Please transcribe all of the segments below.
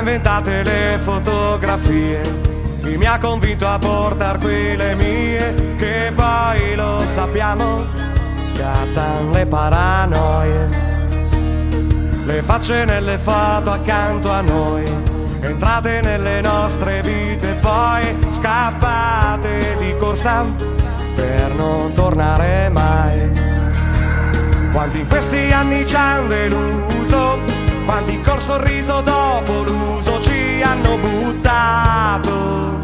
inventate le fotografie, chi mi ha convinto a portar qui le mie, che poi lo sappiamo, scattano le paranoie, le facce nelle foto accanto a noi, entrate nelle nostre vite, poi scappate di corsa per non tornare mai. Quanti in questi anni ci hanno deluso, quanti col sorriso dopo l'uso ci hanno buttato.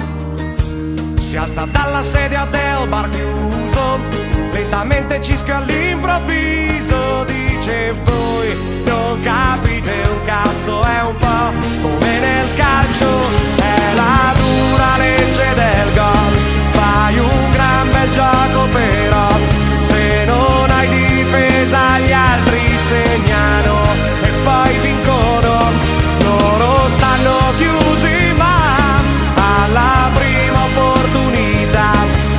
Si alza dalla sedia del bar chiuso, lentamente cischia all'improvviso, dice voi non capite un cazzo, è un po' come nel calcio, è la dura legge del gol, fai un gran bel gioco però se non hai difesa gli altri segnano e poi vincono, loro stanno chiusi ma alla prima opportunità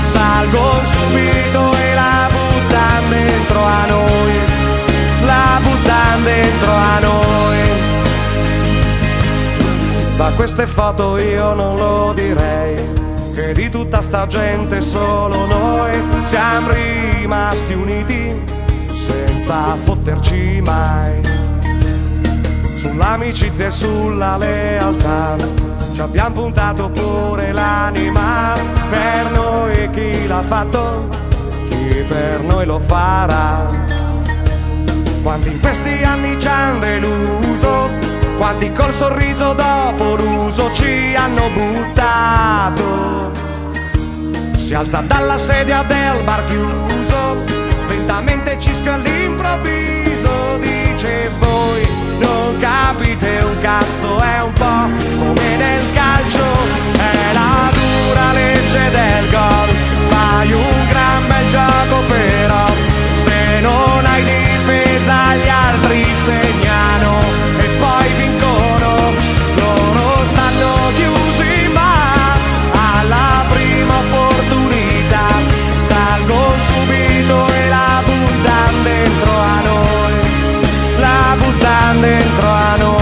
salgono subito e la buttano dentro a noi, la buttano dentro a noi. Da queste foto io non lo direi, che di tutta sta gente solo noi siamo rimasti uniti senza fotterci mai. Sull'amicizia e sulla lealtà ci abbiamo puntato pure l'anima, per noi chi l'ha fatto, chi per noi lo farà. Quanti in questi anni ci hanno deluso, quanti col sorriso dopo l'uso ci hanno buttato. Si alza dalla sedia del bar chiuso, lentamente cischia all'improvviso, dice voi non capite un cazzo, è un po' come nel calcio, è la dura legge del gol, fai un gran bel gioco però se non hai difesa gli altri segnano e poi vincono, loro stanno chiusi ma alla prima opportunità salgono subito e la buttano dentro a noi, la buttano dentro a noi.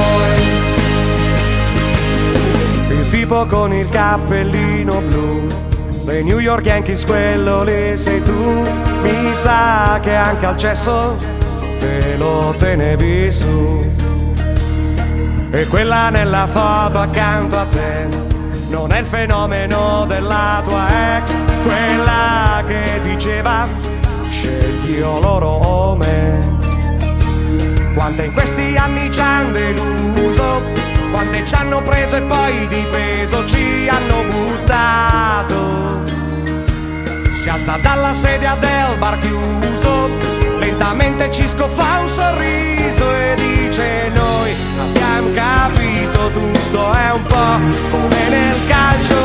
Il tipo con il cappellino blu dei New York Yankees, quello lì sei tu, mi sa che anche al cesso te lo tenevi su. E quella nella foto accanto a te non è il fenomeno della tua ex, quella che diceva scegli io loro o me. Quante in questi anni ci hanno deluso, quante ci hanno preso e poi di peso ci hanno buttato. Si alza dalla sedia del bar chiuso, lentamente Cisco fa un sorriso e dice noi abbiamo capito tutto, è un po' come nel calcio,